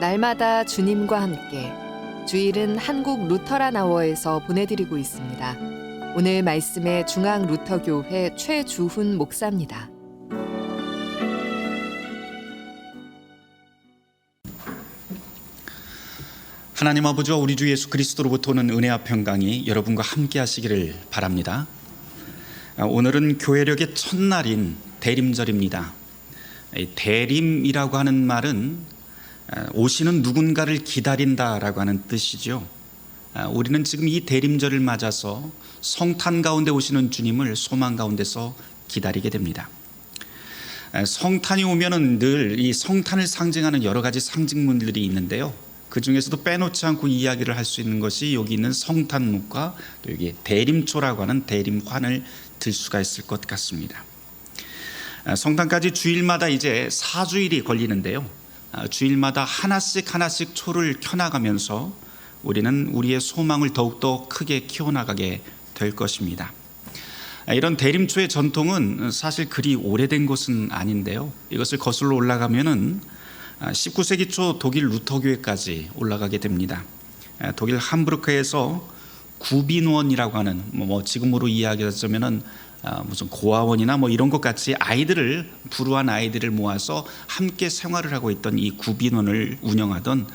날마다 주님과 함께 주일은 한국 루터란 아워에서 보내드리고 있습니다. 오늘 말씀의 중앙 루터교회 최주훈 목사입니다. 하나님 아버지와 우리 주 예수 그리스도로부터 오는 은혜와 평강이 여러분과 함께 하시기를 바랍니다. 오늘은 교회력의 첫날인 대림절입니다. 대림이라고 하는 말은 오시는 누군가를 기다린다라고 하는 뜻이죠. 우리는 지금 이 대림절을 맞아서 성탄 가운데 오시는 주님을 소망 가운데서 기다리게 됩니다. 성탄이 오면은 늘 이 성탄을 상징하는 여러 가지 상징물들이 있는데요. 그 중에서도 빼놓지 않고 이야기를 할 수 있는 것이 여기 있는 성탄목과 또 여기 대림초라고 하는 대림환을 들 수가 있을 것 같습니다. 성탄까지 주일마다 이제 4주일이 걸리는데요. 주일마다 하나씩 초를 켜나가면서 우리는 우리의 소망을 더욱더 크게 키워나가게 될 것입니다. 이런 대림초의 전통은 사실 그리 오래된 것은 아닌데요. 이것을 거슬러 올라가면은 19세기 초 독일 루터교회까지 올라가게 됩니다. 독일 함부르크에서 구빈원이라고 하는 지금으로 이야기하자면은 무슨 고아원이나 이런 것 같이 불우한 아이들을 모아서 함께 생활을 하고 있던 이 구빈원을 운영하던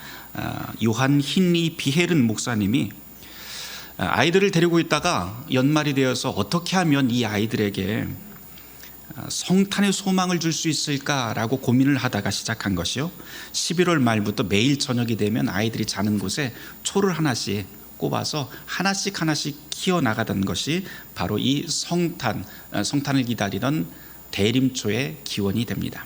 요한 힌리 비헤른 목사님이 아이들을 데리고 있다가 연말이 되어서 어떻게 하면 이 아이들에게 성탄의 소망을 줄 수 있을까라고 고민을 하다가 시작한 것이요. 11월 말부터 매일 저녁이 되면 아이들이 자는 곳에 초를 하나씩 꼽아서 하나씩 키워나가던 것이 바로 이 성탄을 기다리던 대림초의 기원이 됩니다.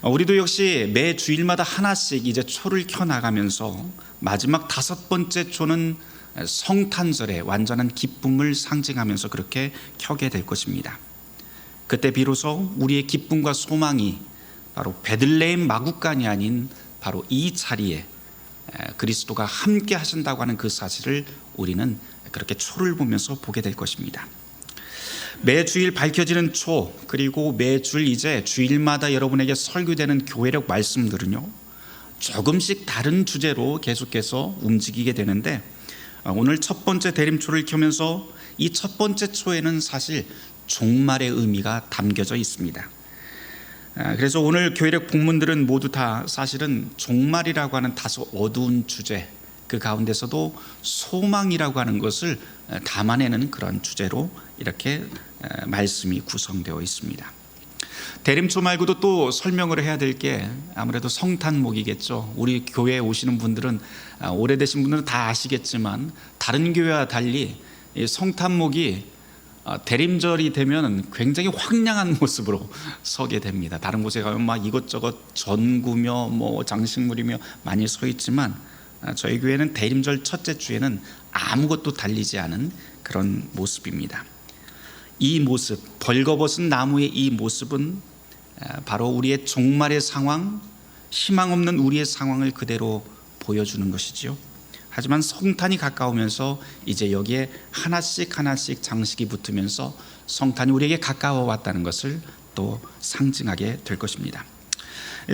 우리도 역시 매 주일마다 하나씩 이제 초를 켜나가면서 마지막 5번째 초는 성탄절의 완전한 기쁨을 상징하면서 그렇게 켜게 될 것입니다. 그때 비로소 우리의 기쁨과 소망이 바로 베들레헴 마구간이 아닌 바로 이 자리에 그리스도가 함께 하신다고 하는 그 사실을 우리는 그렇게 초를 보면서 보게 될 것입니다. 매주일 밝혀지는 초, 그리고 매주일 이제 주일마다 여러분에게 설교되는 교회력 말씀들은요, 조금씩 다른 주제로 계속해서 움직이게 되는데, 오늘 첫 번째 대림초를 켜면서 이 첫 번째 초에는 사실 종말의 의미가 담겨져 있습니다. 그래서 오늘 교회력 본문들은 모두 다 사실은 종말이라고 하는 다소 어두운 주제, 그 가운데서도 소망이라고 하는 것을 담아내는 그런 주제로 이렇게 말씀이 구성되어 있습니다. 대림초 말고도 또 설명을 해야 될 게 아무래도 성탄목이겠죠. 우리 교회에 오시는 분들은, 오래되신 분들은 다 아시겠지만 다른 교회와 달리 성탄목이 대림절이 되면 굉장히 황량한 모습으로 서게 됩니다. 다른 곳에 가면 막 이것저것 전구며 장식물이며 많이 서 있지만 저희 교회는 대림절 첫째 주에는 아무것도 달리지 않은 그런 모습입니다. 이 모습, 벌거벗은 나무의 이 모습은 바로 우리의 종말의 상황, 희망 없는 우리의 상황을 그대로 보여주는 것이죠. 하지만 성탄이 가까우면서 이제 여기에 하나씩 장식이 붙으면서 성탄이 우리에게 가까워 왔다는 것을 또 상징하게 될 것입니다.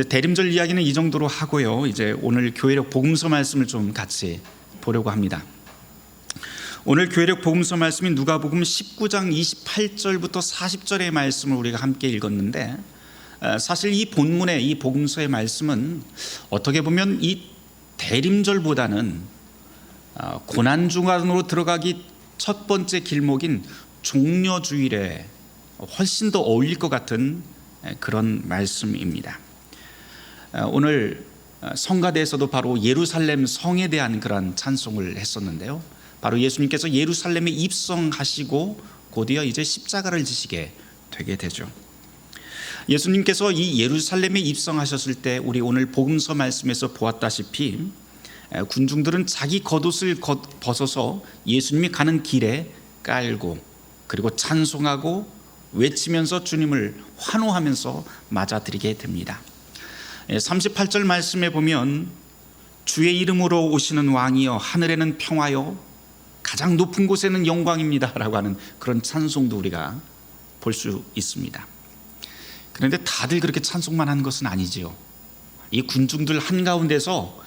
대림절 이야기는 이 정도로 하고요. 이제 오늘 교회력 복음서 말씀을 좀 같이 보려고 합니다. 오늘 교회력 복음서 말씀이 누가복음 19장 28절부터 40절의 말씀을 우리가 함께 읽었는데, 사실 이 본문의 이 복음서의 말씀은 어떻게 보면 이 대림절보다는 고난주간으로 들어가기 첫 번째 길목인 종려주일에 훨씬 더 어울릴 것 같은 그런 말씀입니다. 오늘 성가대에서도 바로 예루살렘 성에 대한 그런 찬송을 했었는데요. 바로 예수님께서 예루살렘에 입성하시고 곧이어 이제 십자가를 지시게 되게 되죠. 예수님께서 이 예루살렘에 입성하셨을 때 우리 오늘 복음서 말씀에서 보았다시피 군중들은 자기 겉옷을 벗어서 예수님이 가는 길에 깔고 그리고 찬송하고 외치면서 주님을 환호하면서 맞아들이게 됩니다. 38절 말씀에 보면 주의 이름으로 오시는 왕이여 하늘에는 평화여 가장 높은 곳에는 영광입니다 라고 하는 그런 찬송도 우리가 볼 수 있습니다. 그런데 다들 그렇게 찬송만 하는 것은 아니지요. 이 군중들 한가운데서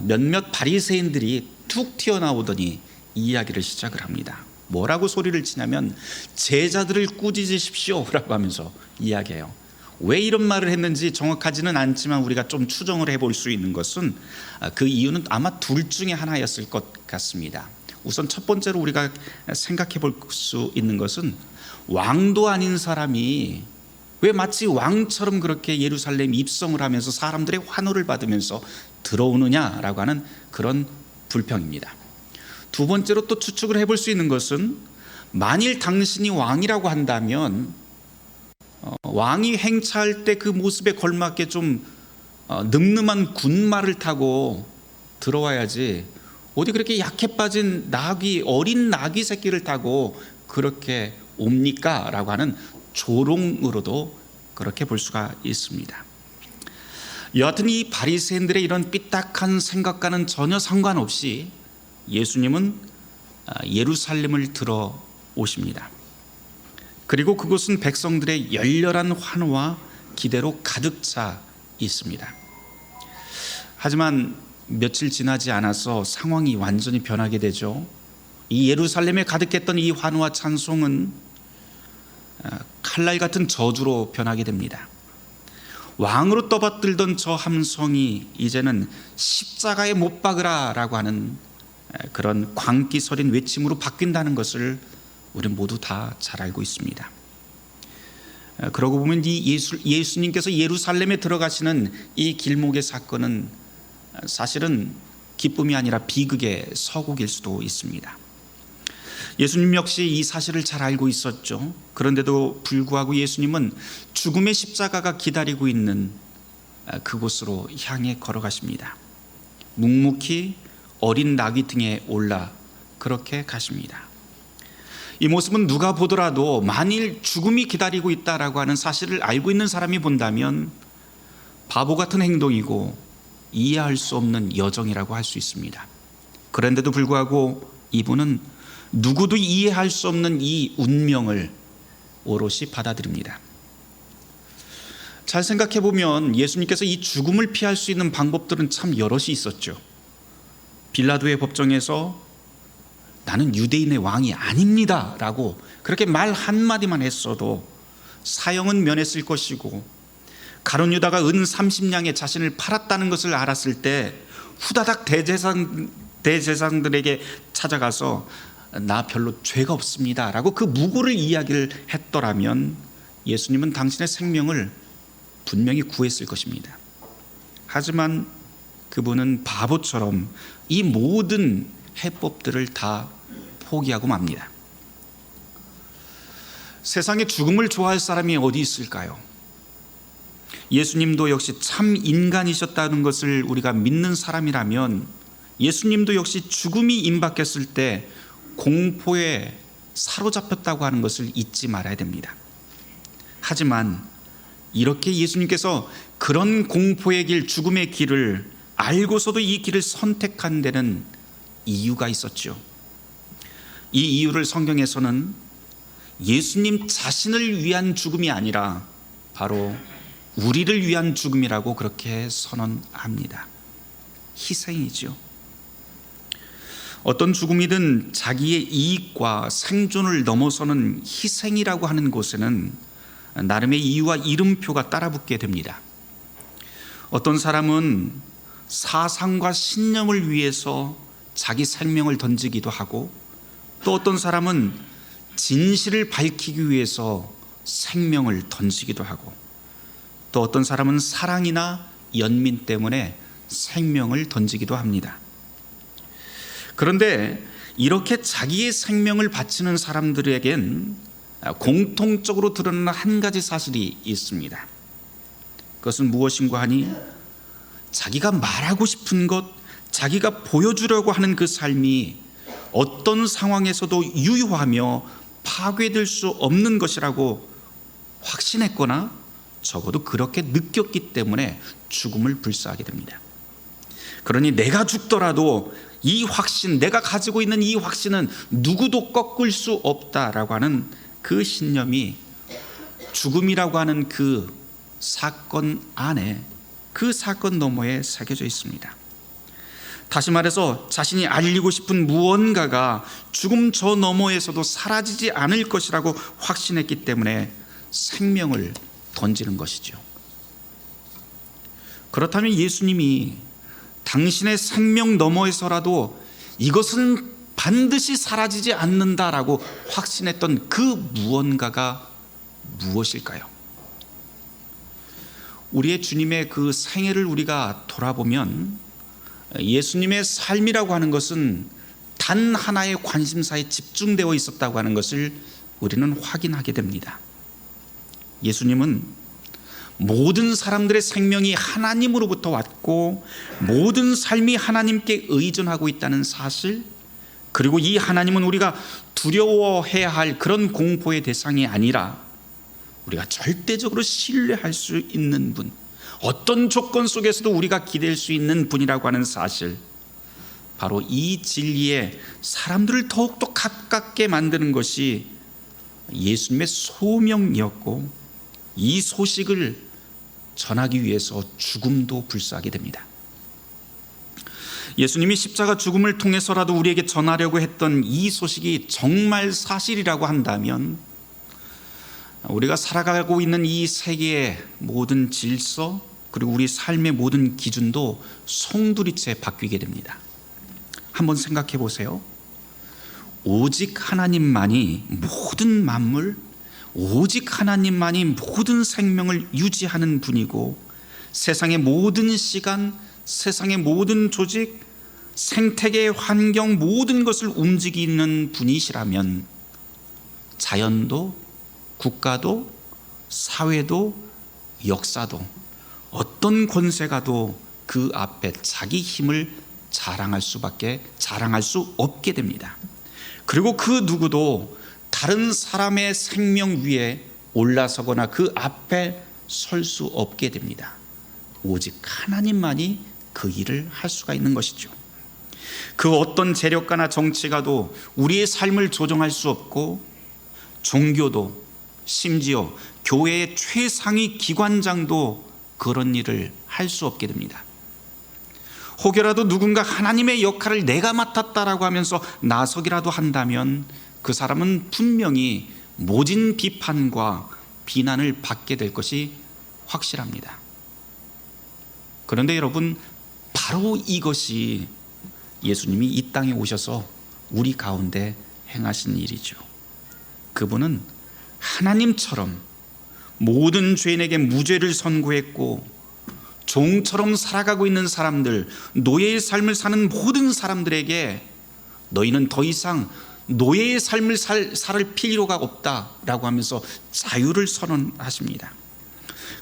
몇몇 바리새인들이 툭 튀어나오더니 이야기를 시작을 합니다. 뭐라고 소리를 치냐면 제자들을 꾸짖으십시오라고 하면서 이야기해요. 왜 이런 말을 했는지 정확하지는 않지만 우리가 좀 추정을 해볼 수 있는 것은 그 이유는 아마 둘 중에 하나였을 것 같습니다. 우선 첫 번째로 우리가 생각해 볼 수 있는 것은 왕도 아닌 사람이 왜 마치 왕처럼 그렇게 예루살렘 입성을 하면서 사람들의 환호를 받으면서 들어오느냐라고 하는 그런 불평입니다. 두 번째로 또 추측을 해볼 수 있는 것은 만일 당신이 왕이라고 한다면 왕이 행차할 때 그 모습에 걸맞게 좀 늠름한 군말을 타고 들어와야지 어디 그렇게 약해 빠진 어린 나귀 새끼를 타고 그렇게 옵니까? 라고 하는 조롱으로도 그렇게 볼 수가 있습니다. 여하튼 이 바리새인들의 이런 삐딱한 생각과는 전혀 상관없이 예수님은 예루살렘을 들어오십니다. 그리고 그곳은 백성들의 열렬한 환호와 기대로 가득 차 있습니다. 하지만 며칠 지나지 않아서 상황이 완전히 변하게 되죠. 이 예루살렘에 가득했던 이 환호와 찬송은 칼날 같은 저주로 변하게 됩니다. 왕으로 떠받들던 저 함성이 이제는 십자가에 못 박으라라고 하는 그런 광기서린 외침으로 바뀐다는 것을 우리는 모두 다 잘 알고 있습니다. 그러고 보면 이 예수님께서 예루살렘에 들어가시는 이 길목의 사건은 사실은 기쁨이 아니라 비극의 서곡일 수도 있습니다. 예수님 역시 이 사실을 잘 알고 있었죠. 그런데도 불구하고 예수님은 죽음의 십자가가 기다리고 있는 그곳으로 향해 걸어가십니다. 묵묵히 어린 나귀 등에 올라 그렇게 가십니다. 이 모습은 누가 보더라도 만일 죽음이 기다리고 있다라고 하는 사실을 알고 있는 사람이 본다면 바보 같은 행동이고 이해할 수 없는 여정이라고 할 수 있습니다. 그런데도 불구하고 이분은 누구도 이해할 수 없는 이 운명을 오롯이 받아들입니다. 잘 생각해 보면 예수님께서 이 죽음을 피할 수 있는 방법들은 참 여럿이 있었죠. 빌라도의 법정에서 나는 유대인의 왕이 아닙니다 라고 그렇게 말 한마디만 했어도 사형은 면했을 것이고, 가룟 유다가 은 30냥에 자신을 팔았다는 것을 알았을 때 후다닥 대제사장들에게 찾아가서 나 별로 죄가 없습니다 라고 그 무고를 이야기를 했더라면 예수님은 당신의 생명을 분명히 구했을 것입니다. 하지만 그분은 바보처럼 이 모든 해법들을 다 포기하고 맙니다. 세상에 죽음을 좋아할 사람이 어디 있을까요? 예수님도 역시 참 인간이셨다는 것을 우리가 믿는 사람이라면 예수님도 역시 죽음이 임박했을 때 공포에 사로잡혔다고 하는 것을 잊지 말아야 됩니다. 하지만 이렇게 예수님께서 그런 공포의 길, 죽음의 길을 알고서도 이 길을 선택한 데는 이유가 있었죠. 이 이유를 성경에서는 예수님 자신을 위한 죽음이 아니라 바로 우리를 위한 죽음이라고 그렇게 선언합니다. 희생이죠. 어떤 죽음이든 자기의 이익과 생존을 넘어서는 희생이라고 하는 곳에는 나름의 이유와 이름표가 따라붙게 됩니다. 어떤 사람은 사상과 신념을 위해서 자기 생명을 던지기도 하고, 또 어떤 사람은 진실을 밝히기 위해서 생명을 던지기도 하고, 또 어떤 사람은 사랑이나 연민 때문에 생명을 던지기도 합니다. 그런데 이렇게 자기의 생명을 바치는 사람들에겐 공통적으로 드러나는 한 가지 사실이 있습니다. 그것은 무엇인가 하니 자기가 말하고 싶은 것, 자기가 보여주려고 하는 그 삶이 어떤 상황에서도 유효하며 파괴될 수 없는 것이라고 확신했거나 적어도 그렇게 느꼈기 때문에 죽음을 불사하게 됩니다. 그러니 내가 죽더라도 이 확신, 내가 가지고 있는 이 확신은 누구도 꺾을 수 없다라고 하는 그 신념이 죽음이라고 하는 그 사건 안에 그 사건 너머에 새겨져 있습니다. 다시 말해서 자신이 알리고 싶은 무언가가 죽음 저 너머에서도 사라지지 않을 것이라고 확신했기 때문에 생명을 던지는 것이죠. 그렇다면 예수님이 당신의 생명 너머에서라도 이것은 반드시 사라지지 않는다라고 확신했던 그 무언가가 무엇일까요? 우리의 주님의 그 생애를 우리가 돌아보면 예수님의 삶이라고 하는 것은 단 하나의 관심사에 집중되어 있었다고 하는 것을 우리는 확인하게 됩니다. 예수님은 모든 사람들의 생명이 하나님으로부터 왔고 모든 삶이 하나님께 의존하고 있다는 사실, 그리고 이 하나님은 우리가 두려워해야 할 그런 공포의 대상이 아니라 우리가 절대적으로 신뢰할 수 있는 분, 어떤 조건 속에서도 우리가 기댈 수 있는 분이라고 하는 사실, 바로 이 진리에 사람들을 더욱더 가깝게 만드는 것이 예수님의 소명이었고, 이 소식을 전하기 위해서 죽음도 불사하게 됩니다. 예수님이 십자가 죽음을 통해서라도 우리에게 전하려고 했던 이 소식이 정말 사실이라고 한다면 우리가 살아가고 있는 이 세계의 모든 질서, 그리고 우리 삶의 모든 기준도 송두리째 바뀌게 됩니다. 한번 생각해 보세요. 오직 하나님만이 모든 만물, 오직 하나님만이 모든 생명을 유지하는 분이고, 세상의 모든 시간, 세상의 모든 조직, 생태계의 환경, 모든 것을 움직이는 분이시라면 자연도, 국가도, 사회도, 역사도, 어떤 권세가도 그 앞에 자기 힘을 자랑할 수 없게 됩니다. 그리고 그 누구도 다른 사람의 생명 위에 올라서거나 그 앞에 설 수 없게 됩니다. 오직 하나님만이 그 일을 할 수가 있는 것이죠. 그 어떤 재력가나 정치가도 우리의 삶을 조종할 수 없고, 종교도, 심지어 교회의 최상위 기관장도 그런 일을 할 수 없게 됩니다. 혹여라도 누군가 하나님의 역할을 내가 맡았다라고 하면서 나서기라도 한다면 그 사람은 분명히 모진 비판과 비난을 받게 될 것이 확실합니다. 그런데 여러분, 바로 이것이 예수님이 이 땅에 오셔서 우리 가운데 행하신 일이죠. 그분은 하나님처럼 모든 죄인에게 무죄를 선고했고, 종처럼 살아가고 있는 사람들, 노예의 삶을 사는 모든 사람들에게 너희는 더 이상 노예의 삶을 살 필요가 없다라고 하면서 자유를 선언하십니다.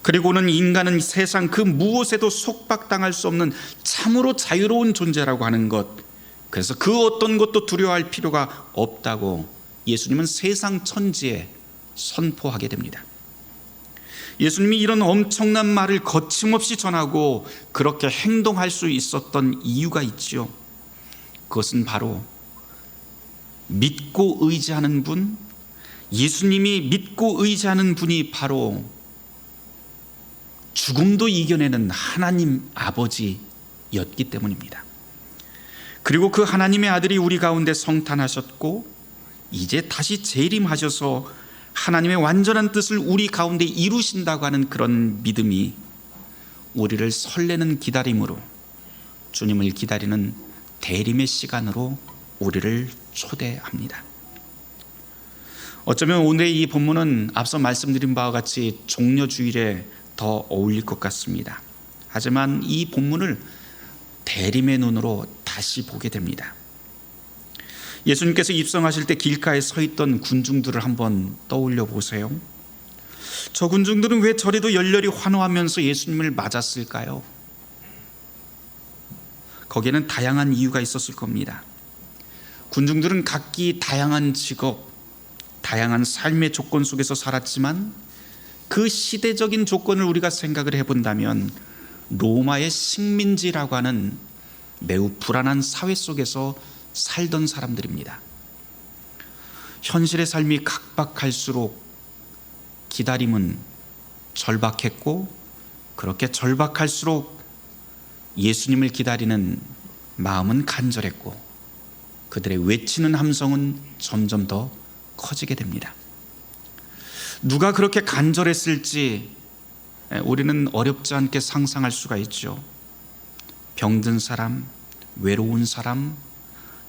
그리고는 인간은 세상 그 무엇에도 속박당할 수 없는 참으로 자유로운 존재라고 하는 것, 그래서 그 어떤 것도 두려워할 필요가 없다고 예수님은 세상 천지에 선포하게 됩니다. 예수님이 이런 엄청난 말을 거침없이 전하고 그렇게 행동할 수 있었던 이유가 있지요. 그것은 바로 믿고 의지하는 분, 예수님이 믿고 의지하는 분이 바로 죽음도 이겨내는 하나님 아버지였기 때문입니다. 그리고 그 하나님의 아들이 우리 가운데 성탄하셨고 이제 다시 재림하셔서 하나님의 완전한 뜻을 우리 가운데 이루신다고 하는 그런 믿음이 우리를 설레는 기다림으로, 주님을 기다리는 대림의 시간으로 우리를 초대합니다. 어쩌면 오늘의 이 본문은 앞서 말씀드린 바와 같이 종려주일에 더 어울릴 것 같습니다. 하지만 이 본문을 대림의 눈으로 다시 보게 됩니다. 예수님께서 입성하실 때 길가에 서 있던 군중들을 한번 떠올려 보세요. 저 군중들은 왜 저리도 열렬히 환호하면서 예수님을 맞았을까요? 거기에는 다양한 이유가 있었을 겁니다. 군중들은 각기 다양한 직업, 다양한 삶의 조건 속에서 살았지만 그 시대적인 조건을 우리가 생각을 해본다면 로마의 식민지라고 하는 매우 불안한 사회 속에서 살던 사람들입니다. 현실의 삶이 각박할수록 기다림은 절박했고, 그렇게 절박할수록 예수님을 기다리는 마음은 간절했고 그들의 외치는 함성은 점점 더 커지게 됩니다. 누가 그렇게 간절했을지 우리는 어렵지 않게 상상할 수가 있죠. 병든 사람, 외로운 사람,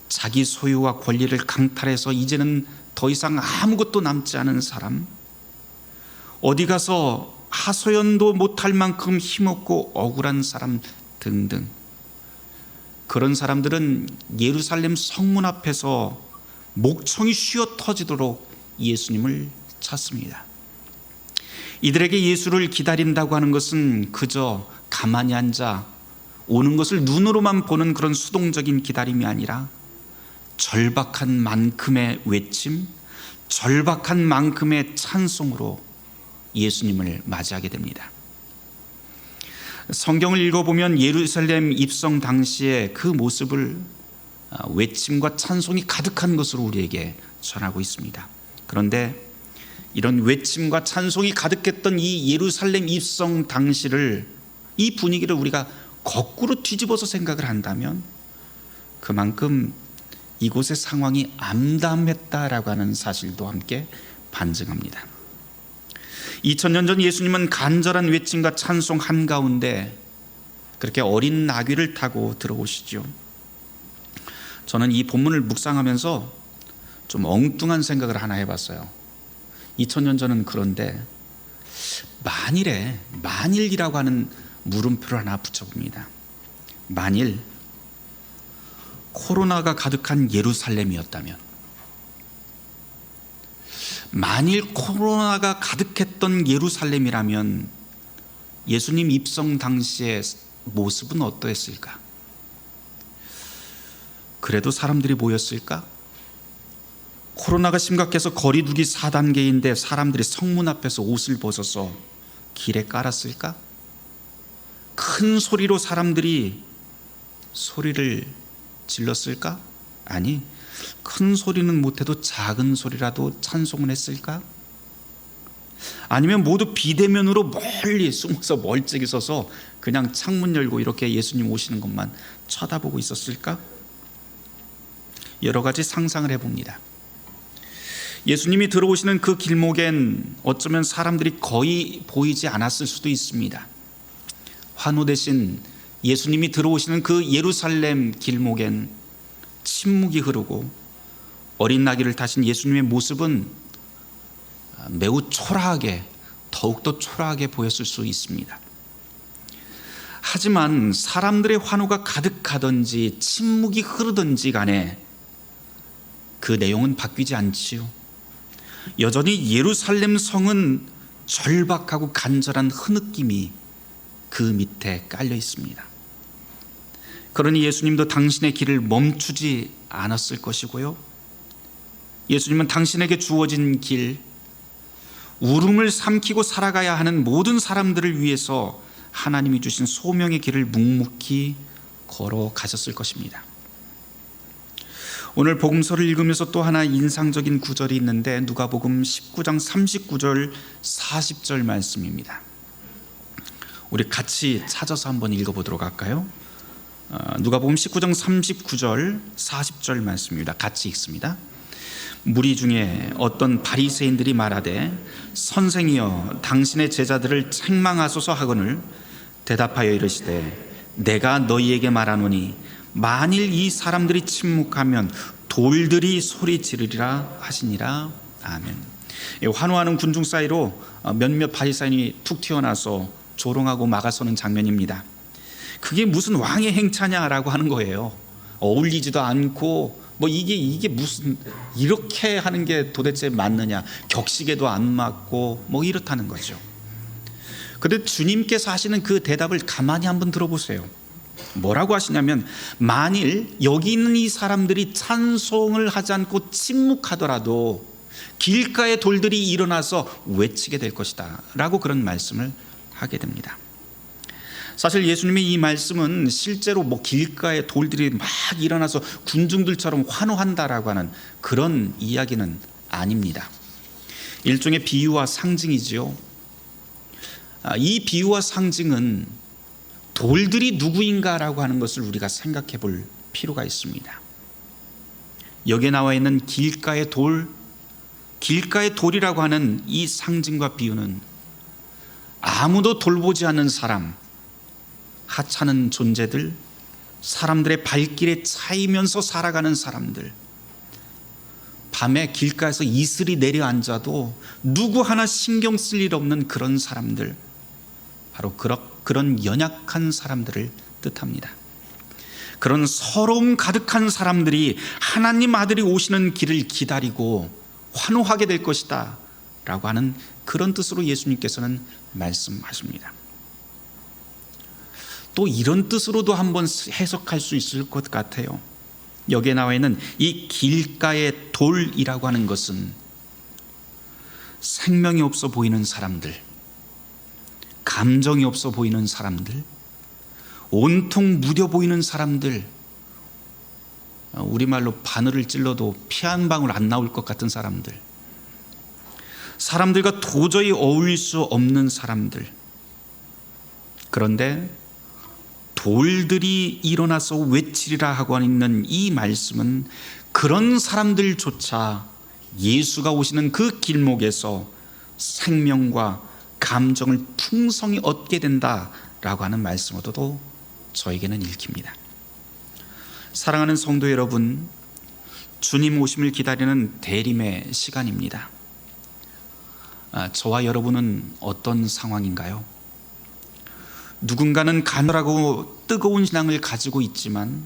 자기 소유와 권리를 강탈해서 이제는 더 이상 아무것도 남지 않은 사람, 어디 가서 하소연도 못할 만큼 힘없고 억울한 사람 등등, 그런 사람들은 예루살렘 성문 앞에서 목청이 쉬어 터지도록 예수님을 찾습니다. 이들에게 예수를 기다린다고 하는 것은 그저 가만히 앉아 오는 것을 눈으로만 보는 그런 수동적인 기다림이 아니라 절박한 만큼의 외침, 절박한 만큼의 찬송으로 예수님을 맞이하게 됩니다. 성경을 읽어보면 예루살렘 입성 당시의 그 모습을 외침과 찬송이 가득한 것으로 우리에게 전하고 있습니다. 그런데 이런 외침과 찬송이 가득했던 이 예루살렘 입성 당시를, 이 분위기를 우리가 거꾸로 뒤집어서 생각을 한다면 그만큼 이곳의 상황이 암담했다라고 하는 사실도 함께 반증합니다. 2000년 전 예수님은 간절한 외침과 찬송 한가운데 그렇게 어린 나귀를 타고 들어오시죠. 저는 이 본문을 묵상하면서 좀 엉뚱한 생각을 하나 해봤어요. 2000년 전은 그런데 만일이라고 하는 물음표를 하나 붙여봅니다. 만일 코로나가 가득한 예루살렘이었다면, 만일 코로나가 가득했던 예루살렘이라면 예수님 입성 당시의 모습은 어떠했을까? 그래도 사람들이 모였을까? 코로나가 심각해서 거리두기 4단계인데 사람들이 성문 앞에서 옷을 벗어서 길에 깔았을까? 큰 소리로 사람들이 소리를 질렀을까? 아니, 큰 소리는 못해도 작은 소리라도 찬송을 했을까? 아니면 모두 비대면으로 멀리 숨어서 멀찍이 서서 그냥 창문 열고 이렇게 예수님 오시는 것만 쳐다보고 있었을까? 여러 가지 상상을 해봅니다. 예수님이 들어오시는 그 길목엔 어쩌면 사람들이 거의 보이지 않았을 수도 있습니다. 환호 대신 예수님이 들어오시는 그 예루살렘 길목엔 침묵이 흐르고 어린 나귀를 타신 예수님의 모습은 매우 초라하게, 더욱더 초라하게 보였을 수 있습니다. 하지만 사람들의 환호가 가득하든지 침묵이 흐르든지 간에 그 내용은 바뀌지 않지요. 여전히 예루살렘 성은 절박하고 간절한 흐느낌이 그 밑에 깔려 있습니다. 그러니 예수님도 당신의 길을 멈추지 않았을 것이고요. 예수님은 당신에게 주어진 길, 울음을 삼키고 살아가야 하는 모든 사람들을 위해서 하나님이 주신 소명의 길을 묵묵히 걸어가셨을 것입니다. 오늘 복음서를 읽으면서 또 하나 인상적인 구절이 있는데 누가복음 19장 39절 40절 말씀입니다. 우리 같이 찾아서 한번 읽어보도록 할까요? 누가복음 19장 39절 40절 말씀입니다. 같이 읽습니다. 무리 중에 어떤 바리새인들이 말하되 선생이여 당신의 제자들을 책망하소서 하거늘 대답하여 이르시되 내가 너희에게 말하노니 만일 이 사람들이 침묵하면 돌들이 소리 지르리라 하시니라. 아멘. 환호하는 군중 사이로 몇몇 바리새인이 툭 튀어나와서 조롱하고 막아서는 장면입니다. 그게 무슨 왕의 행차냐라고 하는 거예요. 어울리지도 않고 이게 무슨 이렇게 하는 게 도대체 맞느냐, 격식에도 안 맞고 이렇다는 거죠. 그런데 주님께서 하시는 그 대답을 가만히 한번 들어보세요. 뭐라고 하시냐면 만일 여기 있는 이 사람들이 찬송을 하지 않고 침묵하더라도 길가의 돌들이 일어나서 외치게 될 것이다 라고 그런 말씀을 하게 됩니다. 사실 예수님의 이 말씀은 실제로 길가에 돌들이 막 일어나서 군중들처럼 환호한다라고 하는 그런 이야기는 아닙니다. 일종의 비유와 상징이지요. 이 비유와 상징은 돌들이 누구인가라고 하는 것을 우리가 생각해 볼 필요가 있습니다. 여기에 나와 있는 길가의 돌이라고 하는 이 상징과 비유는 아무도 돌보지 않는 사람, 하찮은 존재들, 사람들의 발길에 차이면서 살아가는 사람들, 밤에 길가에서 이슬이 내려앉아도 누구 하나 신경 쓸 일 없는 그런 사람들, 바로 그런 연약한 사람들을 뜻합니다. 그런 서러움 가득한 사람들이 하나님 아들이 오시는 길을 기다리고 환호하게 될 것이다 라고 하는 그런 뜻으로 예수님께서는 말씀하십니다. 또 이런 뜻으로도 한번 해석할 수 있을 것 같아요. 여기에 나와 있는 이 길가의 돌이라고 하는 것은 생명이 없어 보이는 사람들, 감정이 없어 보이는 사람들, 온통 무뎌 보이는 사람들, 우리말로 바늘을 찔러도 피 한 방울 안 나올 것 같은 사람들, 사람들과 도저히 어울릴 수 없는 사람들. 그런데 돌들이 일어나서 외치리라 하고 있는 이 말씀은 그런 사람들조차 예수가 오시는 그 길목에서 생명과 감정을 풍성히 얻게 된다라고 하는 말씀으로도 저에게는 읽힙니다. 사랑하는 성도 여러분, 주님 오심을 기다리는 대림의 시간입니다. 저와 여러분은 어떤 상황인가요? 누군가는 간절하고 뜨거운 신앙을 가지고 있지만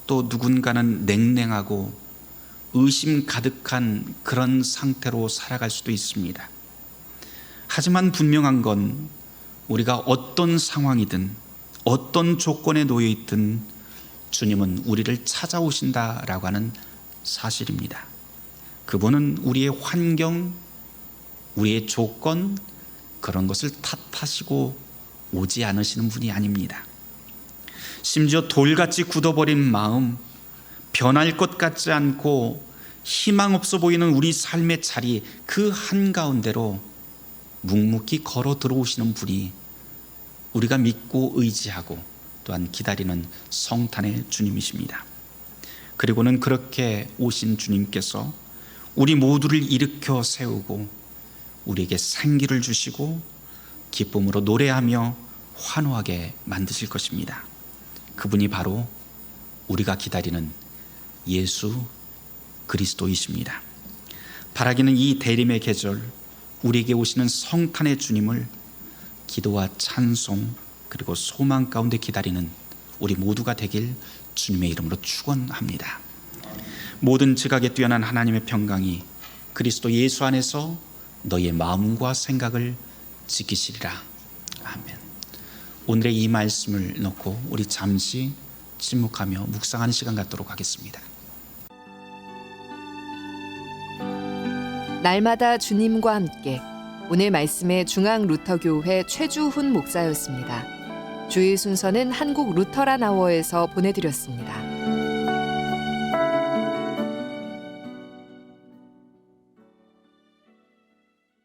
또 누군가는 냉랭하고 의심 가득한 그런 상태로 살아갈 수도 있습니다. 하지만 분명한 건 우리가 어떤 상황이든 어떤 조건에 놓여 있든 주님은 우리를 찾아오신다라고 하는 사실입니다. 그분은 우리의 환경, 우리의 조건, 그런 것을 탓하시고 오지 않으시는 분이 아닙니다. 심지어 돌같이 굳어버린 마음, 변할 것 같지 않고 희망 없어 보이는 우리 삶의 자리, 그 한가운데로 묵묵히 걸어 들어오시는 분이 우리가 믿고 의지하고 또한 기다리는 성탄의 주님이십니다. 그리고는 그렇게 오신 주님께서 우리 모두를 일으켜 세우고 우리에게 생기를 주시고 기쁨으로 노래하며 환호하게 만드실 것입니다. 그분이 바로 우리가 기다리는 예수 그리스도이십니다. 바라기는 이 대림의 계절, 우리에게 오시는 성탄의 주님을 기도와 찬송 그리고 소망 가운데 기다리는 우리 모두가 되길 주님의 이름으로 축원합니다. 모든 지각에 뛰어난 하나님의 평강이 그리스도 예수 안에서 너의 마음과 생각을 지키시리라. 아멘. 오늘의 이 말씀을 놓고 우리 잠시 침묵하며 묵상하는 시간 갖도록 하겠습니다. 날마다 주님과 함께, 오늘 말씀의 중앙루터교회 최주훈 목사였습니다. 주일 순서는 한국 루터란 아워에서 보내드렸습니다.